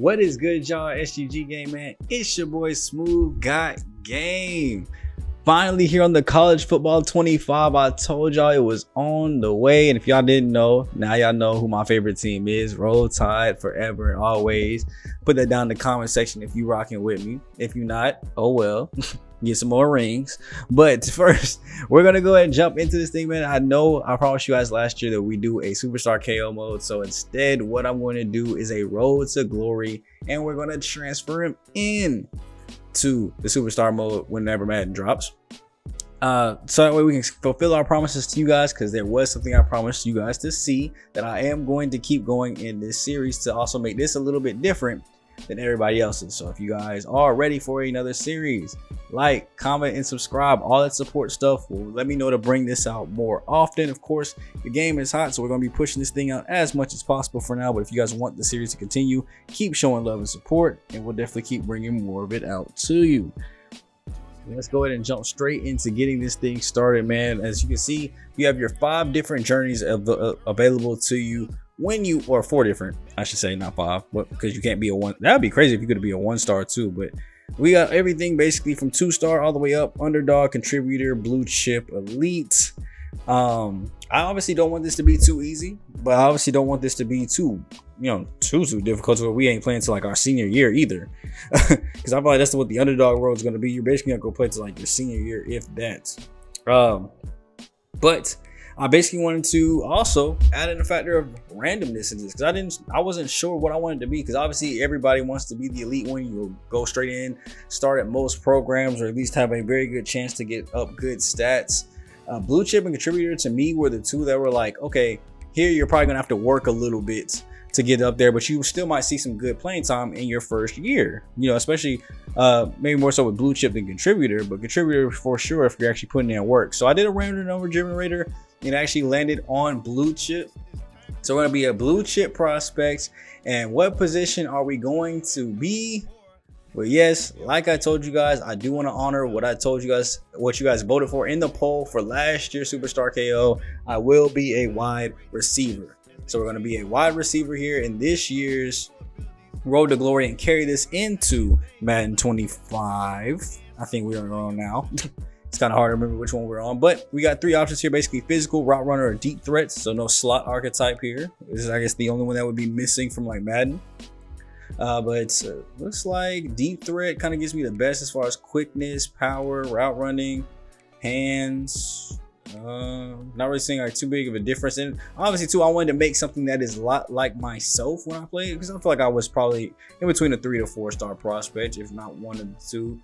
What is good, y'all? SGG Game, man. It's your boy Smoove Got Game. Finally here on the College Football 25. I told y'all it was on the way. And if y'all didn't know, now y'all know who my favorite team is. Roll Tide forever and always. Put that down in the comment section if you rocking with me. If you not, oh well. Get some more rings. But first, we're going to go ahead and jump into this thing, man. I know I promised you guys last year that we do a Superstar KO mode. So instead, what I'm going to do is a Road to Glory. And we're going to transfer him in to the Superstar mode whenever Madden drops. So that way we can fulfill our promises to you guys, because there was something I promised you guys to see that I am going to keep going in this series to also make this a little bit different than everybody else's. So if you guys are ready for another series, like, comment, and subscribe. All that support stuff will let me know to bring this out more often. Of course, the game is hot, so we're going to be pushing this thing out as much as possible for now. But if you guys want the series to continue, keep showing love and support, and we'll definitely keep bringing more of it out to you. Let's go ahead and jump straight into getting this thing started, man. As you can see, you have your 5 different journeys available to you when you, or 4 different, I should say, not 5, but because you can't be a 1. That'd be crazy if you could be a 1-star too. But we got everything basically from 2-star all the way up: underdog, contributor, blue chip, elite. I obviously don't want this to be too easy, but I obviously don't want this to be too difficult, so we ain't playing to like our senior year either. Because I feel like that's what the underdog world is going to be. You're basically gonna go play to like your senior year, if that. But I basically wanted to also add in a factor of randomness in this, because I wasn't sure what I wanted to be, because obviously everybody wants to be the elite one. You'll go straight in, start at most programs, or at least have a very good chance to get up good stats. Blue chip and contributor to me were the 2 that were like, okay, here you're probably gonna have to work a little bit to get up there, but you still might see some good playing time in your first year, especially maybe more so with blue chip than contributor, but contributor for sure if you're actually putting in work. So I did a random number generator and actually landed on blue chip. So we're gonna be a blue chip prospect. And what position are we going to be? Well, yes, like I told you guys, I do want to honor what I told you guys, what you guys voted for in the poll for last year's Superstar KO. I will be a wide receiver. So we're going to be a wide receiver here in this year's Road to Glory and carry this into Madden 25. I think we are on now. It's kind of hard to remember which one we're on, but we got 3 options here: basically physical, route runner, or deep threats. So no slot archetype here. This is, I guess, the only one that would be missing from like Madden. But looks like deep threat kind of gives me the best as far as quickness, power, route running, hands. Not really seeing like too big of a difference. And obviously too, I wanted to make something that is a lot like myself when I played, because I feel like I was probably in between a 3 to 4-star prospect, if not one of the 2.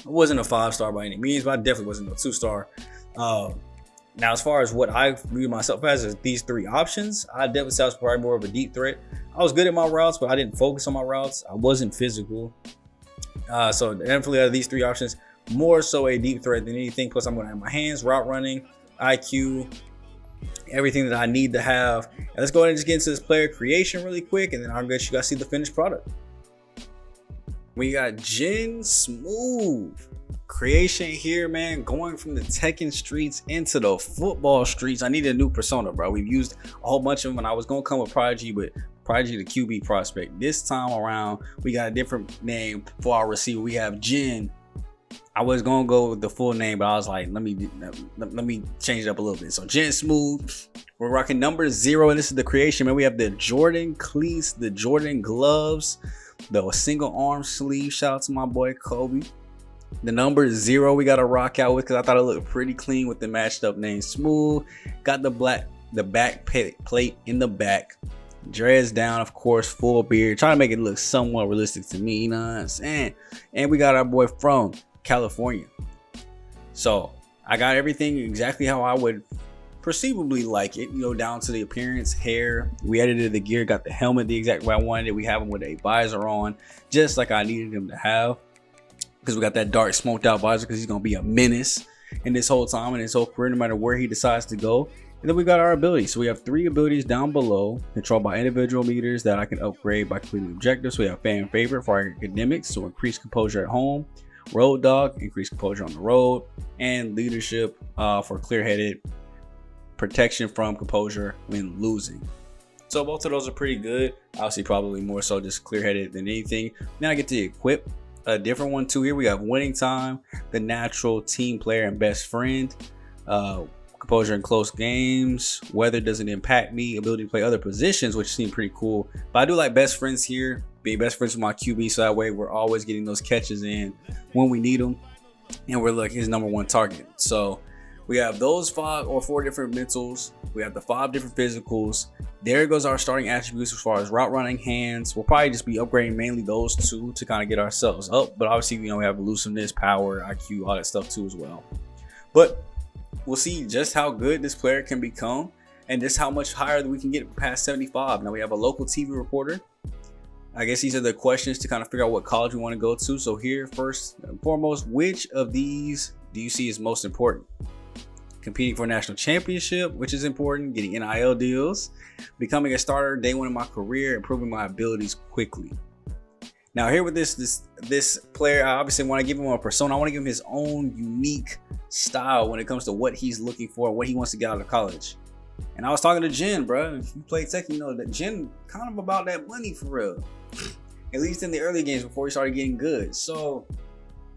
I wasn't a 5-star by any means, but I definitely wasn't a 2-star. Now, as far as what I view myself as these 3 options, I definitely say I was probably more of a deep threat. I was good at my routes, but I didn't focus on my routes. I wasn't physical. So definitely out of these 3 options, more so a deep threat than anything. Plus, I'm going to have my hands, route running, IQ, everything that I need to have. And let's go ahead and just get into this player creation really quick, and then I'll let you guys see the finished product. We got Jin Smoove creation here, man, going from the Tekken streets into the football streets. I need a new persona, bro. We've used a whole bunch of them, and I was going to come with Prodigy, but Prodigy the QB prospect. This time around, we got a different name for our receiver. We have Jin. I was gonna go with the full name, but I was like, let me change it up a little bit. So Jin Smoove, we're rocking number 0, and this is the creation, man. We have the Jordan cleats, the Jordan gloves, the single arm sleeve. Shout out to my boy Kobe. The number 0 we got to rock out with, because I thought it looked pretty clean with the matched up name Smoove. Got the back plate in the back. Dreads down, of course, full beard. Trying to make it look somewhat realistic to me, you know what I'm saying? And we got our boy from California. So I got everything exactly how I would perceivably like it, down to the appearance, hair. We edited the gear, got the helmet the exact way I wanted it. We have him with a visor on, just like I needed him to have, because we got that dark smoked out visor, because he's gonna be a menace in this whole time, in his whole career, no matter where he decides to go. And then we got our abilities. So we have 3 abilities down below, controlled by individual meters that I can upgrade by completing objectives. So we have fan favorite for our academics, so increase composure at home. Road dog, increase composure on the road. And leadership for clear-headed, protection from composure when losing. So both of those are pretty good. Obviously, probably more so just clear-headed than anything. Then I get to equip a different one too. Here we have winning time, the natural, team player, and best friend. Composure in close games, weather doesn't impact me, ability to play other positions, which seem pretty cool. But I do like best friends here, being best friends with my QB, so that way we're always getting those catches in when we need them, and we're like his number one target. So we have those 5 or 4 different mentals. We have the 5 different physicals. There goes our starting attributes as far as route running, hands. We'll probably just be upgrading mainly those 2 to kind of get ourselves up. But obviously, we have elusiveness, power, IQ, all that stuff too as well. But we'll see just how good this player can become and just how much higher we can get past 75. Now we have a local TV reporter. I guess these are the questions to kind of figure out what college we want to go to. So here, first and foremost, which of these do you see is most important? Competing for a national championship, which is important, getting NIL deals, becoming a starter day one of my career, improving my abilities quickly. Now here with this player, I obviously want to give him a persona. I want to give him his own unique style when it comes to what he's looking for, what he wants to get out of college. And I was talking to Jin, bro. If you play tech, you know that Jin kind of about that money for real. At least in the early games before he started getting good. So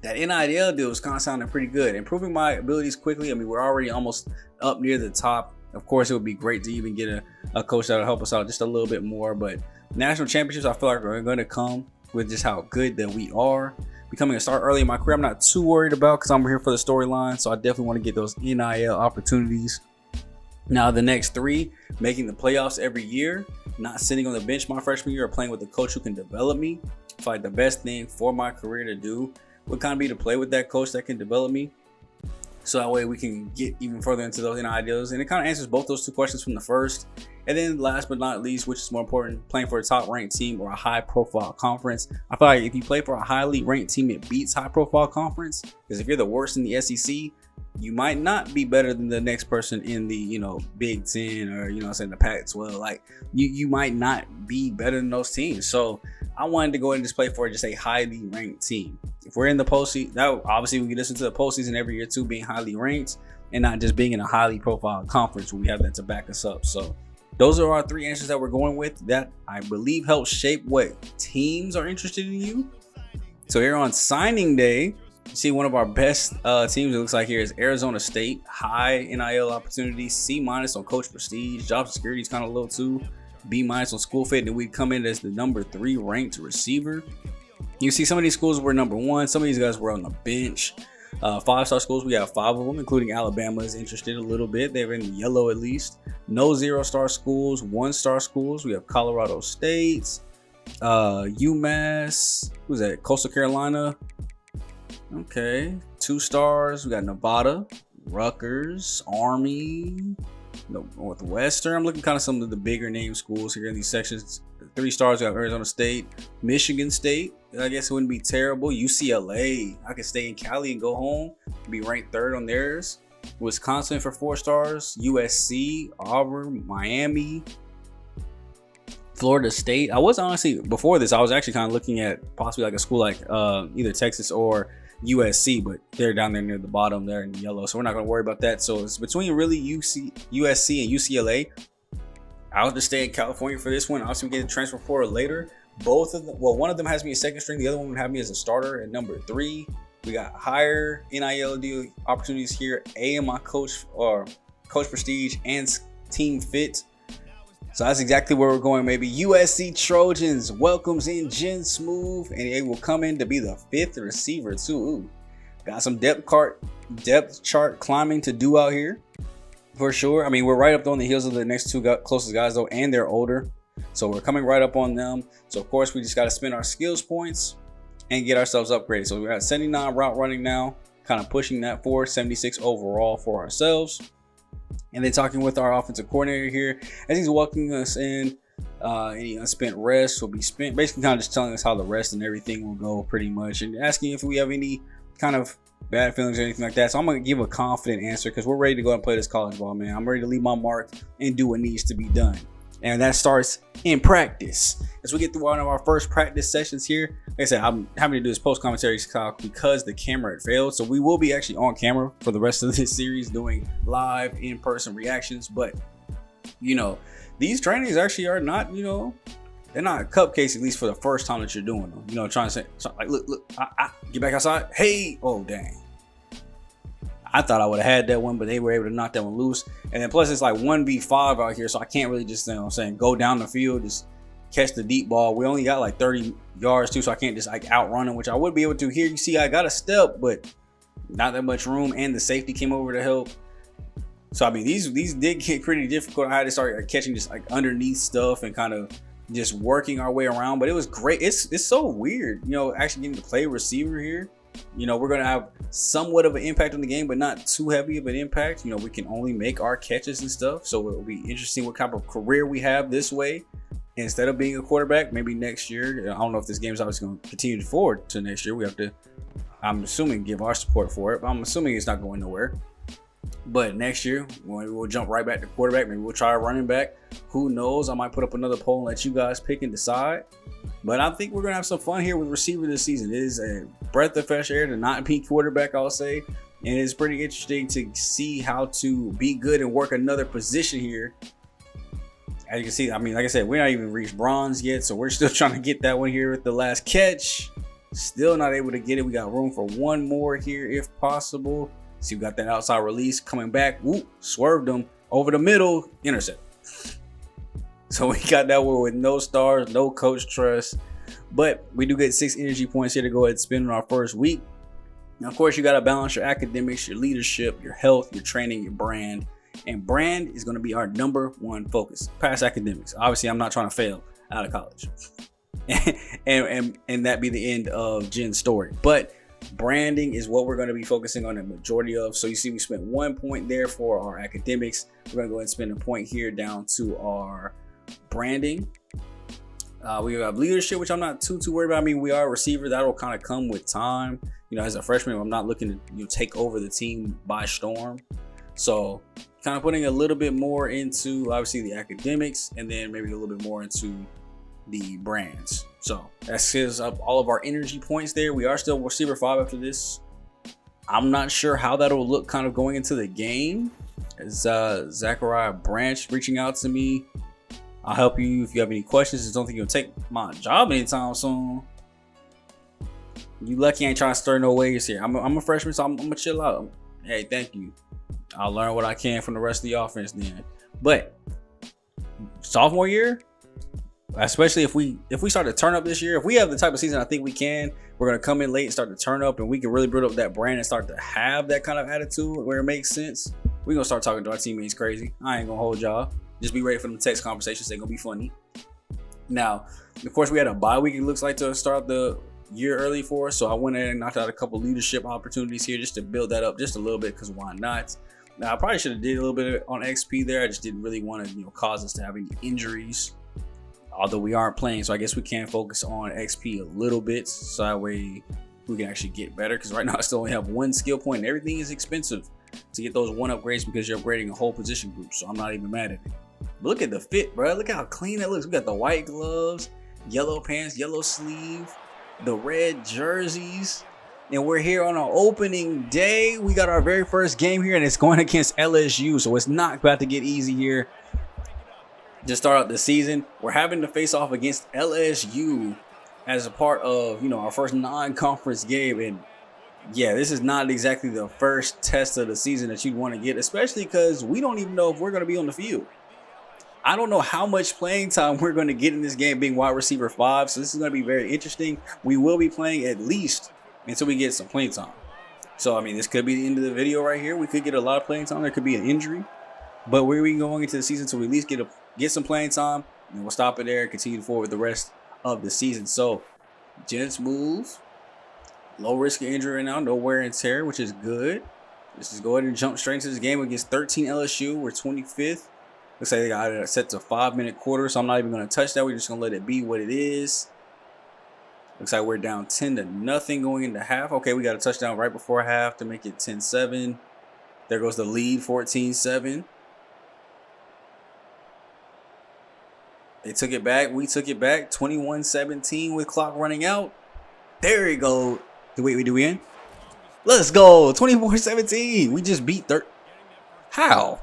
that NIL deal was kind of sounding pretty good. Improving my abilities quickly. I mean, we're already almost up near the top. Of course, it would be great to even get a coach that'll help us out just a little bit more. But national championships, I feel like are going to come with just how good that we are. Becoming a star early in my career, I'm not too worried about because I'm here for the storyline. So I definitely want to get those NIL opportunities. Now, the next 3, making the playoffs every year, not sitting on the bench my freshman year or playing with a coach who can develop me. I feel like the best thing for my career to do would kind of be to play with that coach that can develop me. So that way we can get even further into those NILs. And it kind of answers both those 2 questions from the first. And then last but not least, which is more important, playing for a top ranked team or a high profile conference. I feel like if you play for a highly ranked team, it beats high profile conference. Because if you're the worst in the SEC, you might not be better than the next person in the, Big Ten or, the Pac-12. Like you might not be better than those teams. So I wanted to go ahead and just play for just a highly ranked team. If we're in the postseason, that obviously we can listen to the postseason every year too, being highly ranked and not just being in a highly profiled conference where we have that to back us up. So those are our 3 answers that we're going with that I believe help shape what teams are interested in you. So here on signing day, you see one of our best teams, it looks like here, is Arizona State. High NIL opportunity, C- on coach prestige. Job security is kind of low too. B- on school fit, and we come in as the number 3 ranked receiver. You see some of these schools were number 1. Some of these guys were on the bench. 5-star schools, we have 5 of them, including Alabama is interested a little bit. They're in the yellow at least. No 0-star schools, 1-star schools. We have Colorado State, UMass, who's that? Coastal Carolina. Okay, 2 stars. We got Nevada, Rutgers, Army, Northwestern. I'm looking kind of some of the bigger name schools here in these sections. 3 stars, we have Arizona State, Michigan State. I guess it wouldn't be terrible. UCLA, I could stay in Cali and go home, be ranked 3rd on theirs. Wisconsin for 4 stars, USC, Auburn, Miami, Florida State. I was honestly, before this, I was actually kind of looking at possibly like a school like either Texas or USC, but they're down there near the bottom there in the yellow, so we're not going to worry about that. So it's between really USC and UCLA. I'll just stay in California for this one. I'll also get a transfer portal later. Both of them, well, one of them has me as 2nd string, the other one would have me as a starter at number 3. We got higher NIL deal opportunities here. A in my coach prestige and team fit. So that's exactly where we're going. Maybe USC Trojans welcomes in Jin Smoove, and they will come in to be the 5th receiver too. Ooh, got some depth chart climbing to do out here for sure. I mean, we're right up on the heels of the next 2 closest guys though, and they're older, so we're coming right up on them. So of course we just got to spend our skills points and get ourselves upgraded. So we're at 79 route running now, kind of pushing that forward, 76 overall for ourselves. And then talking with our offensive coordinator here as he's welcoming us in. Any unspent rest will be spent, basically kind of just telling us how the rest and everything will go pretty much, and asking if we have any kind of bad feelings or anything like that. So I'm going to give a confident answer because we're ready to go and play this college ball, man. I'm ready to leave my mark and do what needs to be done. And that starts in practice. As we get through one of our first practice sessions here, like I said, I'm having to do this post commentary style because the camera had failed. So we will be actually on camera for the rest of this series doing live in-person reactions. But, these trainings actually are not, they're not cupcakes, at least for the first time that you're doing them. Trying to say, like, look, get back outside. Hey, oh, dang. I thought I would have had that one, but they were able to knock that one loose. And then plus it's like 1v5 out here, so I can't really just, go down the field, just catch the deep ball. We only got like 30 yards too, so I can't just like outrun them, which I would be able to. Here you see I got a step, but not that much room, and the safety came over to help. So I mean, these did get pretty difficult. I had to start catching just like underneath stuff and kind of just working our way around, but it was great. It's so weird, actually getting to play receiver here. We're going to have somewhat of an impact on the game, but not too heavy of an impact. We can only make our catches and stuff. So it'll be interesting what type of career we have this way instead of being a quarterback. Maybe next year. I don't know if this game is obviously going to continue forward to next year. We have to, I'm assuming, give our support for it. But I'm assuming it's not going nowhere. But next year, we'll jump right back to quarterback. Maybe we'll try a running back. Who knows? I might put up another poll and let you guys pick and decide. But I think we're going to have some fun here with receiver this season. It is a breath of fresh air to not be quarterback, I'll say. And it's pretty interesting to see how to be good and work another position here. As you can see, I mean, like I said, we're not even reached bronze yet. So we're still trying to get that one here with the last catch. Still not able to get it. We got room for one more here if possible. See, we got that outside release coming back. Whoop, swerved them over the middle. Intercept. So we got that one with no stars, no coach trust. But we do get 6 energy points here to go ahead and spend on our first week. Now, of course, you got to balance your academics, your leadership, your health, your training, your brand. And brand is going to be our #1 focus. Past academics. Obviously, I'm not trying to fail out of college. and that be the end of Jin's story. But branding is what we're going to be focusing on the majority of. So you see we spent 1 point there for our academics. We're going to go ahead and spend a point here down to our branding. We have leadership, which I'm not too worried about. I mean, we are a receiver. That'll kind of come with time. As a freshman, I'm not looking to take over the team by storm. So kind of putting a little bit more into obviously the academics, and then maybe a little bit more into the brands. So that sets up all of our energy points there. We are still receiver 5 after this. I'm not sure how that'll look kind of going into the game. As Zachariah Branch reaching out to me. I'll help you if you have any questions. Just don't think you'll take my job anytime soon. You lucky I ain't trying to stir no waves here. I'm a freshman, so I'm gonna chill out. Hey, thank you. I'll learn what I can from the rest of the offense then. But sophomore year, especially if we start to turn up this year, if we have the type of season I think we can, we're gonna come in late and start to turn up, and we can really build up that brand and start to have that kind of attitude where it makes sense. We're gonna start talking to our teammates crazy. I ain't gonna hold y'all. Just be ready for them text conversations. They're gonna be funny. Now, of course, we had a bye week. It looks like to start the year early for us, so I went in and knocked out a couple leadership opportunities here just to build that up just a little bit. Because why not? Now, I probably should have did a little bit on XP there. I just didn't really want to, cause us to have any injuries. Although we aren't playing, so I guess we can focus on XP a little bit, so that way we can actually get better. Because right now I still only have 1 skill point, and everything is expensive to get those 1 upgrades because you're upgrading a whole position group. So I'm not even mad at it. But look at the fit, bro. Look how clean that looks. We got the white gloves, yellow pants, yellow sleeve, the red jerseys. And we're here on our opening day. We got our very first game here, and it's going against LSU. So it's not about to get easy here to start out the season. We're having to face off against LSU as a part of, our first non-conference game. And yeah, this is not exactly the first test of the season that you'd want to get, especially because we don't even know if we're going to be on the field. I don't know how much playing time we're going to get in this game being wide receiver 5. So this is going to be very interesting. We will be playing at least until we get some playing time. So, I mean, this could be the end of the video right here. We could get a lot of playing time. There could be an injury. But we're going into the season so we at least get some playing time. And we'll stop it there and continue forward the rest of the season. So, Jin Smoove. Low risk of injury right now. No wear and tear, which is good. Let's just go ahead and jump straight into this game against 13 LSU. We're 25th. Looks like they got it set to 5-minute quarter, so I'm not even going to touch that. We're just going to let it be what it is. Looks like we're down 10-0 going into half. Okay, we got a touchdown right before half to make it 10-7. There goes the lead, 14-7. They took it back. We took it back. 21-17 with clock running out. There we go. Wait, do we in? Let's go. 24-17. We just beat 30. How?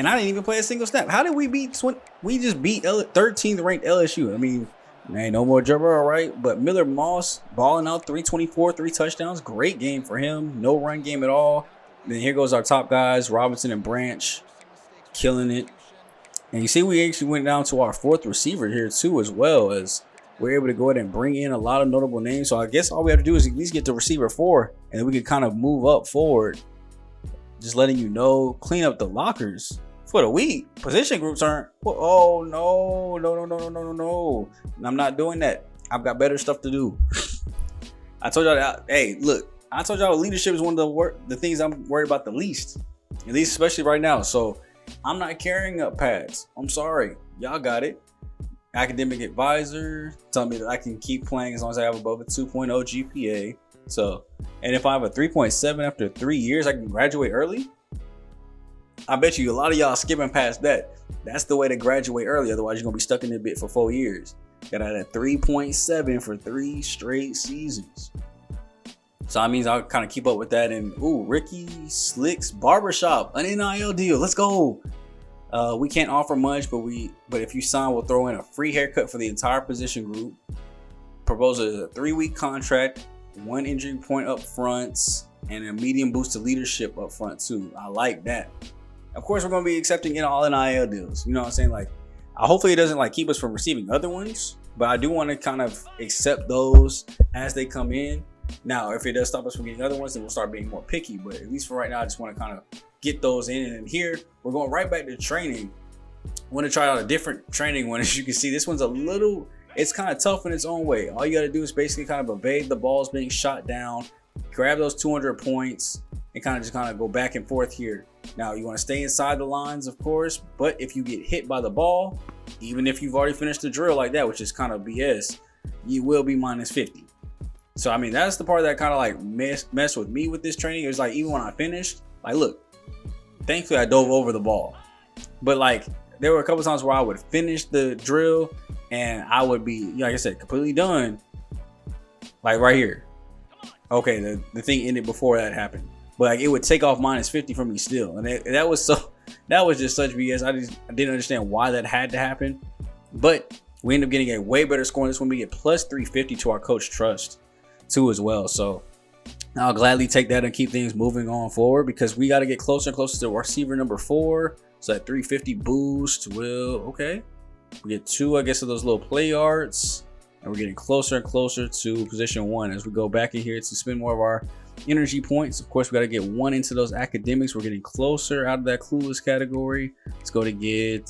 and I didn't even play a single snap. How did we beat? We just beat 13th ranked LSU. I mean, man, no more Joe Burrow, right? But Miller Moss balling out 324, 3 touchdowns. Great game for him. No run game at all. Then here goes our top guys, Robinson and Branch, killing it. And you see, we actually went down to our 4th receiver here too, as well, as we're able to go ahead and bring in a lot of notable names. So I guess all we have to do is at least get to receiver 4, and then we can kind of move up forward. Just letting you know, clean up the lockers for the week. Position groups aren't. Oh no! I'm not doing that. I've got better stuff to do. I told y'all that. Hey, look, I told y'all leadership is one of the things I'm worried about the least, at least especially right now. So I'm not carrying up pads. I'm sorry, y'all got it. Academic advisor telling me that I can keep playing as long as I have above a 2.0 GPA. So, and if I have a 3.7 after 3 years, I can graduate early. I bet you a lot of y'all skipping past that. That's the way to graduate early. Otherwise, you're gonna be stuck in the bit for 4 years. Got out at 3.7 for 3 straight seasons. So that means I'll kind of keep up with that. And Ricky Slick's Barbershop, an NIL deal. Let's go. We can't offer much, but if you sign, we'll throw in a free haircut for the entire position group. Proposal is a 3-week contract, 1 injury point up front, and a medium boost to leadership up front too. I like that. Of course, we're going to be accepting all NIL deals. You know what I'm saying? Like, hopefully it doesn't like keep us from receiving other ones, but I do want to kind of accept those as they come in. Now, if it does stop us from getting other ones, then we'll start being more picky. But at least for right now, I just want to kind of get those in. And here, we're going right back to training. I want to try out a different training one. As you can see, this one's it's kind of tough in its own way. All you got to do is basically kind of evade the balls being shot down, grab those 200 points, and kind of go back and forth here. Now, you want to stay inside the lines, of course, but if you get hit by the ball, even if you've already finished the drill like that, which is kind of BS, you will be minus 50. So, I mean, that's the part that kind of like messed with me with this training. It was like, even when I finished, like, look, thankfully I dove over the ball. But like, there were a couple times where I would finish the drill and I would be, like I said, completely done. Like right here. Okay, the thing ended before that happened. But like, it would take off minus 50 from me still. And that was just such BS. I didn't understand why that had to happen. But we ended up getting a way better score on this one. We get plus 350 to our coach trust too as well. So I'll gladly take that and keep things moving on forward, because we got to get closer and closer to receiver number 4. So that 350 boost will, okay. We get 2, I guess, of those little play yards. And we're getting closer and closer to position 1 as we go back in here to spend more of our energy points. Of course, we got to get 1 into those academics. We're getting closer out of that clueless category. Let's go to get,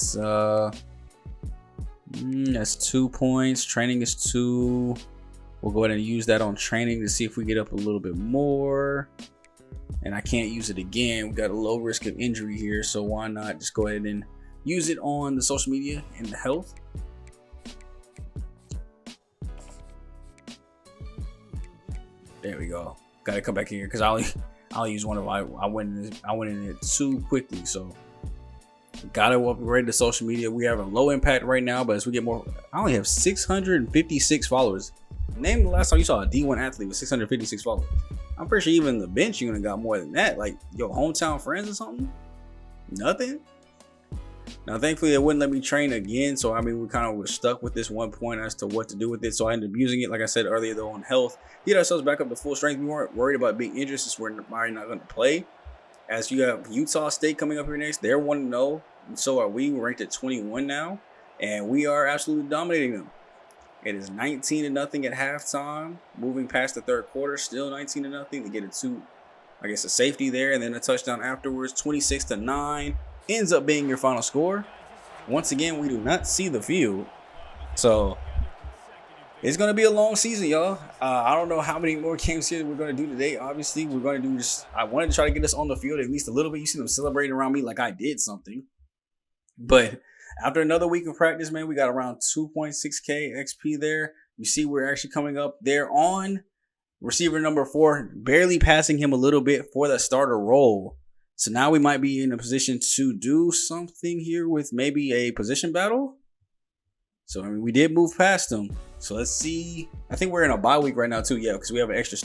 that's 2 points. Training is 2. We'll go ahead and use that on training to see if we get up a little bit more. And I can't use it again. We got a low risk of injury here, so why not just go ahead and use it on the social media and the health. There we go. Got to come back in here because I'll use one of I went in it too quickly, so got to upgrade the social media. We have a low impact right now, but as we get more, I only have 656 followers. Name the last time you saw a D1 athlete with 656 followers. I'm pretty sure even the bench you're gonna got more than that. Like your hometown friends or something. Nothing. Now, thankfully, it wouldn't let me train again. So, I mean, we kind of were stuck with this one point as to what to do with it. So, I ended up using it, like I said earlier, though, on health. Get ourselves back up to full strength. We weren't worried about being injured since we're already not going to play. As you have Utah State coming up here next. They're 1-0. And so are we. We're ranked at 21 now. And we are absolutely dominating them. It is 19-0 at halftime. Moving past the third quarter. Still 19-0. They get a safety there. And then a touchdown afterwards. 26-9. Ends up being your final score. Once again, we do not see the field, so it's going to be a long season, y'all. I don't know how many more games here we're going to do today. Obviously, we're going to do this. I wanted to try to get us on the field at least a little bit. You see them celebrating around me like I did something. But after another week of practice, man, we got around 2.6K XP there. You see we're actually coming up there on receiver number 4, barely passing him a little bit for the starter role. So now we might be in a position to do something here with maybe a position battle. So, I mean, we did move past them. So let's see. I think we're in a bye week right now too. Yeah, because we have an extra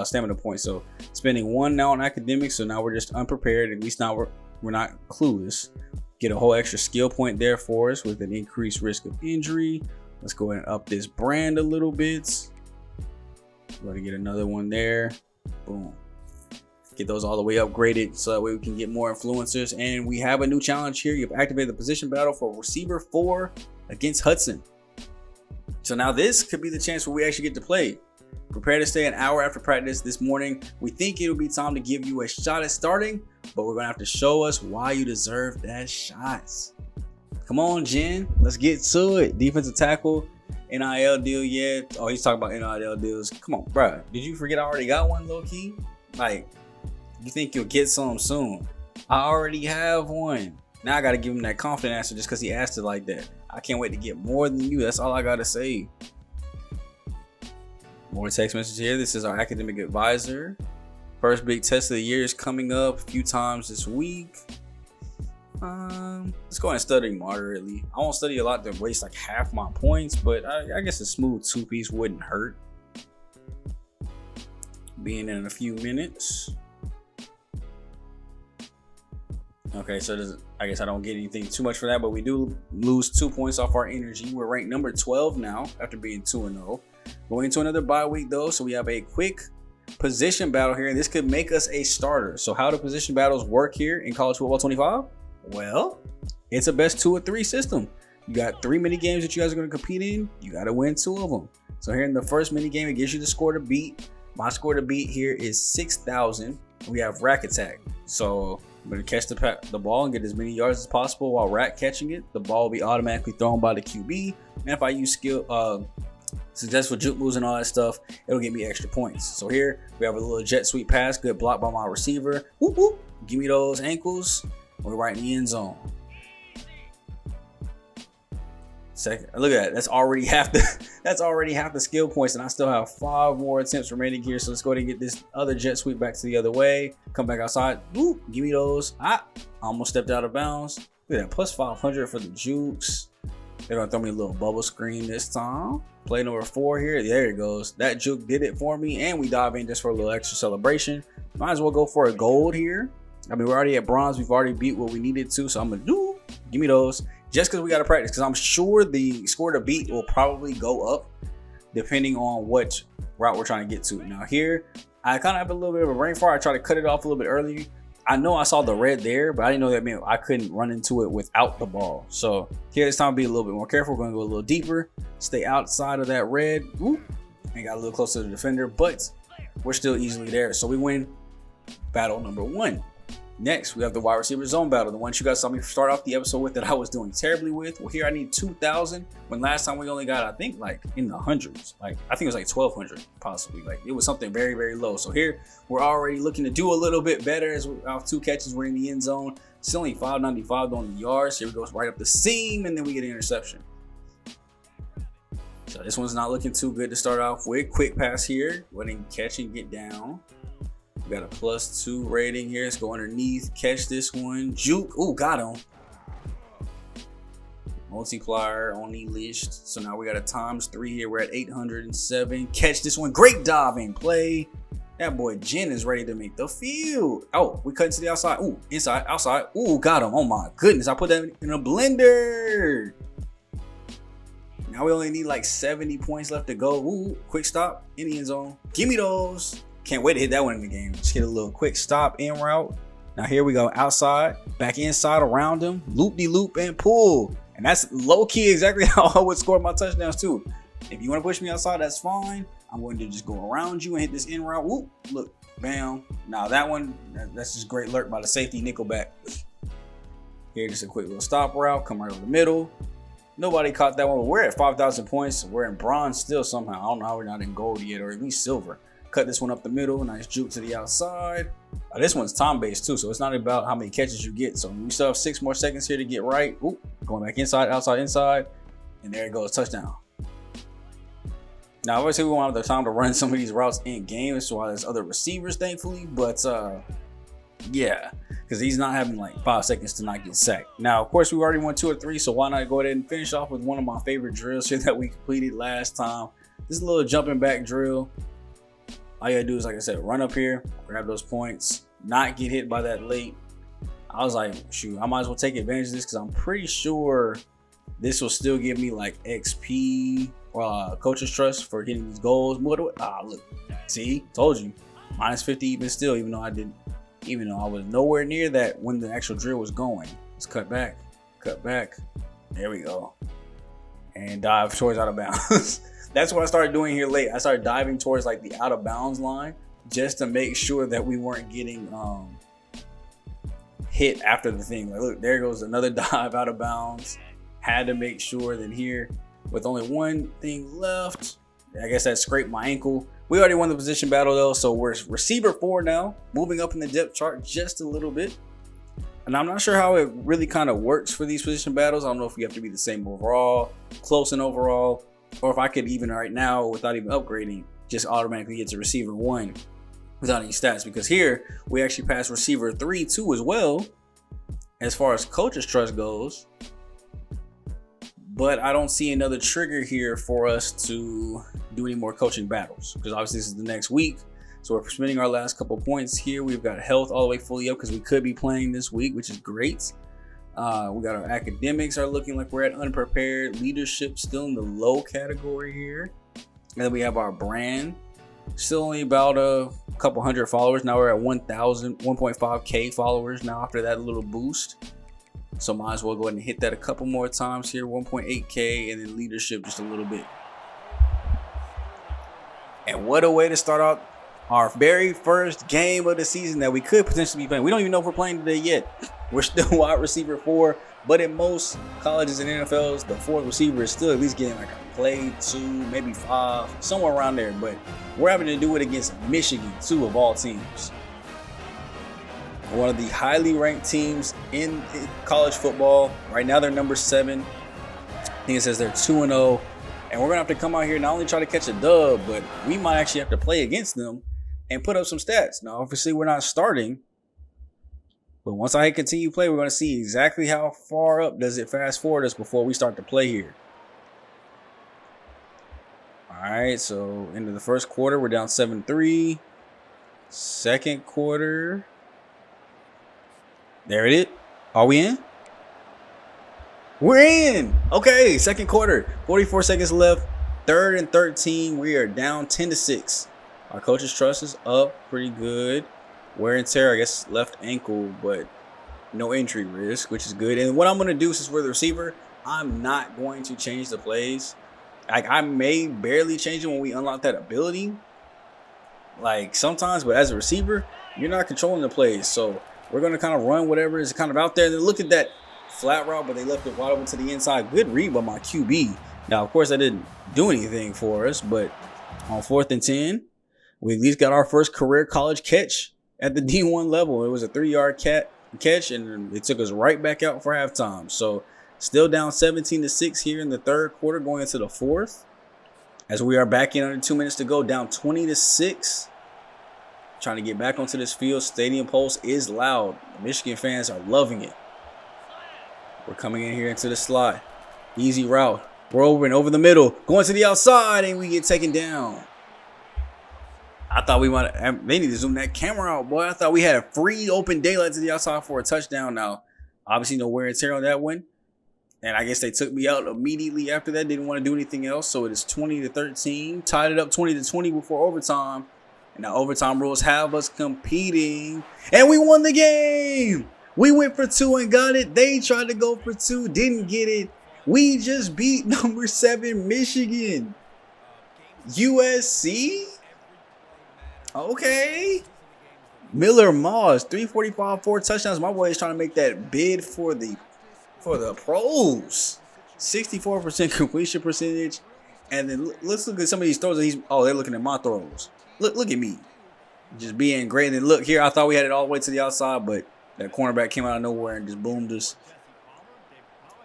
stamina point. So spending 1 now on academics. So now we're just unprepared. At least now we're not clueless. Get a whole extra skill point there for us with an increased risk of injury. Let's go ahead and up this brand a little bit. We're going to get another one there. Boom. Get those all the way upgraded so that way we can get more influencers. And we have a new challenge here. You've activated the position battle for receiver 4 against Hudson. So now this could be the chance where we actually get to play. Prepare to stay an hour after practice this morning. We think it'll be time to give you a shot at starting, but we're gonna have to show us why you deserve that shot. Come on, Jin, let's get to it. Defensive tackle, NIL deal yet? Oh, he's talking about NIL deals. Come on, bro. Did you forget I already got one, low key? Like, you think you'll get some soon? I already have one. Now I gotta give him that confident answer just because he asked it like that. I can't wait to get more than you. That's all I gotta say. More text message here. This is our academic advisor. First big test of the year is coming up a few times this week. Let's go ahead and study moderately. I won't study a lot to waste like half my points, but I guess a smooth 2-piece wouldn't hurt. Being in a few minutes. Okay, so I guess I don't get anything too much for that, but we do lose 2 points off our energy. We're ranked number 12 now after being 2-0. Going into another bye week though, so we have a quick position battle here, and this could make us a starter. So how do position battles work here in College Football 25? Well, it's a best 2 or 3 system. You got 3 mini games that you guys are going to compete in. You got to win 2 of them. So here in the first mini game, it gives you the score to beat. My score to beat here is 6,000. We have rack attack. So I'm going to catch the ball and get as many yards as possible while rack catching it. The ball will be automatically thrown by the QB. And if I use successful juke moves and all that stuff, it'll get me extra points. So here we have a little jet sweep pass, good block by my receiver. Whoop, whoop. Give me those ankles. We're right in the end zone. Second, look at that. That's already half the skill points, and I still have 5 more attempts remaining here. So let's go ahead and get this other jet sweep back to the other way. Come back outside. Woo, give me those. I almost stepped out of bounds. Look at that, plus 500 for the jukes. They're gonna throw me a little bubble screen this time. Play number 4 here. There it goes. That juke did it for me, and we dive in just for a little extra celebration. Might as well go for a gold here. I mean, we're already at bronze. We've already beat what we needed to, so I'm gonna give me those just because we got to practice. Because I'm sure the score to beat will probably go up depending on what route we're trying to get to. Now here, I kind of have a little bit of a brain fart. I tried to cut it off a little bit early. I know I saw the red there, but I didn't know that meant I couldn't run into it without the ball. So here, this time, be a little bit more careful. We're going to go a little deeper, stay outside of that red. Ooh, and got a little closer to the defender, but we're still easily there. So we win battle number 1. Next, we have the wide receiver zone battle, the one you guys saw me start off the episode with that I was doing terribly with. Well, here I need 2,000 when last time we only got, I think, like in the hundreds. Like, I think it was like 1,200 possibly. Like, it was something very, very low. So here, we're already looking to do a little bit better as our 2 catches were in the end zone. Still only 595 on the yards. Here we go, right up the seam, and then we get an interception. So this one's not looking too good to start off with. Quick pass here. Go ahead and catch and get down. We got a +2 rating here. Let's go underneath. Catch this one. Juke. Ooh, got him. Multiplier only list. So now we got a ×3 here. We're at 807. Catch this one. Great diving play. That boy Jin is ready to make the field. Oh, we cut to the outside. Ooh, inside, outside. Ooh, got him. Oh my goodness. I put that in a blender. Now we only need like 70 points left to go. Ooh, quick stop in the end zone. Give me those. Can't wait to hit that one in the game. Just get a little quick stop in route. Now here we go outside, back inside around him, loop-de-loop and pull. And that's low-key exactly how I would score my touchdowns too. If you want to push me outside, that's fine. I'm going to just go around you and hit this in route. Whoop, look, bam. Now that one, that's just great lurk by the safety nickelback. Here, just a quick little stop route, come right over the middle. Nobody caught that one. We're at 5,000 points. We're in bronze still somehow. I don't know how we're not in gold yet, or at least silver. Cut this one up the middle. Nice juke to the outside. This one's time-based too, so it's not about how many catches you get. So we still have 6 more seconds here to get right. Ooh, going back inside, outside, inside. And there it goes, touchdown. Now, obviously, we won't have the time to run some of these routes in game. That's why there's other receivers, thankfully. But, yeah, because he's not having like 5 seconds to not get sacked. Now, of course, we already won 2 or 3, so why not go ahead and finish off with one of my favorite drills here that we completed last time. This is a little jumping back drill. All you gotta do is, like I said, run up here, grab those points, not get hit by that late I was like, shoot, I might as well take advantage of this because I'm pretty sure this will still give me like XP or coach's trust for hitting these goals. Look, see, told you, minus 50 even still, even though I was nowhere near that when the actual drill was going. Let's cut back. There we go. And dive towards out of bounds. That's what I started doing here late. I started diving towards like the out of bounds line just to make sure that we weren't getting hit after the thing. Like, look, there goes another dive out of bounds. Had to make sure that here, with only one thing left, I guess that scraped my ankle. We already won the position battle though, so we're receiver 4 now, moving up in the depth chart just a little bit. And I'm not sure how it really kind of works for these position battles. I don't know if we have to be the same overall, close in overall, or if I could even right now, without even upgrading, just automatically get to receiver 1 without any stats. Because here, we actually passed receiver 3 too as well, as far as coach's trust goes. But I don't see another trigger here for us to do any more coaching battles, because obviously this is the next week. So we're spending our last couple points here. We've got health all the way fully up because we could be playing this week, which is great. We got our academics are looking like we're at unprepared. Leadership still in the low category here. And then we have our brand. Still only about a couple hundred followers. Now we're at 1.5K followers now after that little boost. So might as well go ahead and hit that a couple more times here. 1.8K, and then leadership just a little bit. And what a way to start out our very first game of the season that we could potentially be playing. We don't even know if we're playing today yet. We're still wide receiver 4, but in most colleges and NFLs, the 4th receiver is still at least getting like a play 2, maybe 5, somewhere around there. But we're having to do it against Michigan, 2 of all teams. One of the highly ranked teams in college football. Right now they're number 7. I think it says they're 2-0. And we're going to have to come out here not only try to catch a dub, but we might actually have to play against them and put up some stats. Now, obviously, we're not starting. But once I hit continue play, we're going to see exactly how far up does it fast forward us before we start to play here. All right, so into the first quarter, we're down 7-3. Second quarter. There it is. Are we in? We're in. Okay, second quarter. 44 seconds left. 3rd and 13. We are down 10-6. Our coach's trust is up pretty good. Wear and tear, I guess, left ankle, but no injury risk, which is good. And what I'm going to do, since we're the receiver, I'm not going to change the plays. Like, I may barely change it when we unlock that ability, like sometimes, but as a receiver, you're not controlling the plays. So we're going to kind of run whatever is kind of out there. And then look at that flat route, but they left it wide open to the inside. Good read by my QB. Now, of course, that didn't do anything for us, but on 4th and 10, we at least got our first career college catch at the D1 level. It was a 3-yard catch, and it took us right back out for halftime. So still down 17-6 here in the 3rd quarter, going into the 4th, as we are back in under 2 minutes to go, down 20-6. Trying to get back onto this field. Stadium pulse is loud. The Michigan fans are loving it. We're coming in here into the slot. Easy route. We're over the middle. Going to the outside, and we get taken down. I thought we might have, they need to zoom that camera out, boy. I thought we had a free open daylight to the outside for a touchdown. Now, obviously no wear and tear on that one. And I guess they took me out immediately after that. Didn't want to do anything else. So it is 20-13. Tied it up 20-20 before overtime. And now overtime rules have us competing. And we won the game. We went for 2 and got it. They tried to go for 2, didn't get it. We just beat number 7 Michigan. USC? Okay. Miller Moss, 345, 4 touchdowns. My boy is trying to make that bid for the pros. 64% completion percentage. And then let's look at some of these throws. They're looking at my throws. Look at me. Just being great. And then look here, I thought we had it all the way to the outside, but that cornerback came out of nowhere and just boomed us.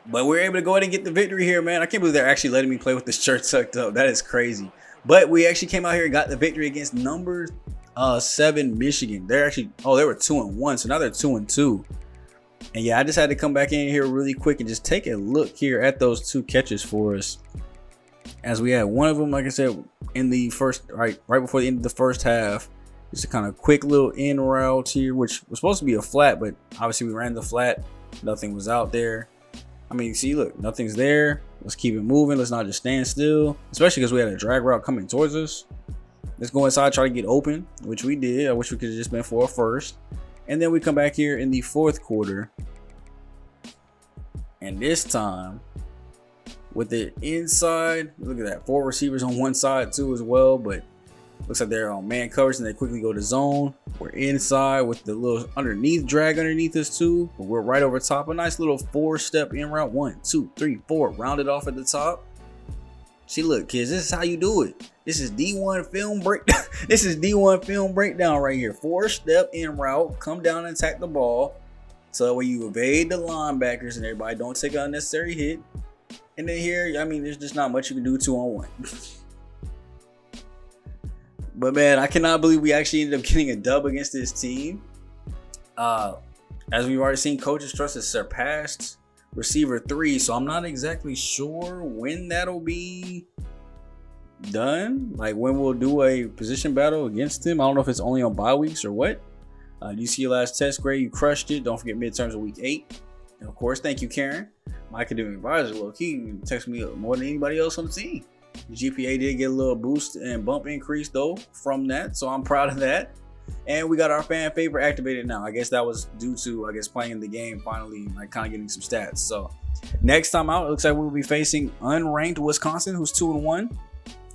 But we're able to go ahead and get the victory here, man. I can't believe they're actually letting me play with this shirt tucked up. That is crazy. But we actually came out here and got the victory against number 7 Michigan. They're actually, they were 2-1, so now they're 2-2. And yeah, I just had to come back in here really quick and just take a look here at those 2 catches for us. As we had one of them, like I said, in the first, right before the end of the first half. Just a kind of quick little in route here, which was supposed to be a flat, but obviously we ran the flat. Nothing was out there. I mean, see, look, nothing's there. Let's keep it moving. Let's not just stand still, especially because we had a drag route coming towards us. Let's go inside, try to get open, which we did. I wish we could have just been for a first. And then we come back here in the fourth quarter. And this time, with the inside, look at that. 4 receivers on one side too as well, but looks like they're on man coverage and they quickly go to zone. We're inside with the little underneath drag underneath us too, but we're right over top. A nice little 4-step in route. 1, 2, 3, 4. Rounded off at the top. See, look, kids, this is how you do it. This is D1 film breakdown. This is D1 film breakdown right here. 4-step in route. Come down and attack the ball. So that way you evade the linebackers and everybody don't take an unnecessary hit. And then here, I mean, there's just not much you can do 2-on-1. But man, I cannot believe we actually ended up getting a dub against this team. As we've already seen, coach's trust has surpassed receiver 3. So I'm not exactly sure when that'll be done. Like when we'll do a position battle against him. I don't know if it's only on bye weeks or what. You see your last test grade, you crushed it. Don't forget midterms of week 8. And of course, thank you, Karen. My academic advisor, low-key, texted me more than anybody else on the team. The GPA did get a little boost and bump increase though from that, so I'm proud of that. And we got our fan favorite activated now. I guess that was due to, playing the game finally, like kind of getting some stats. So next time out, it looks like we'll be facing unranked Wisconsin, who's 2-1.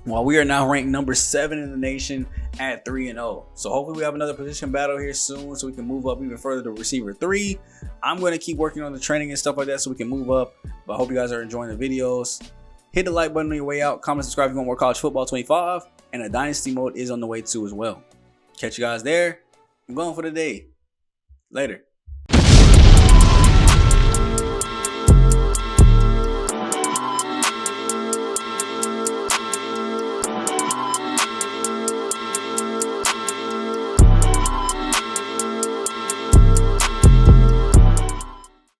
While we are now ranked number 7 in the nation at 3-0. So hopefully we have another position battle here soon so we can move up even further to receiver 3. I'm going to keep working on the training and stuff like that so we can move up. But I hope you guys are enjoying the videos. Hit the like button on your way out. Comment, subscribe if you want more college football 25. And a dynasty mode is on the way too as well. Catch you guys there. I'm going for the day. Later.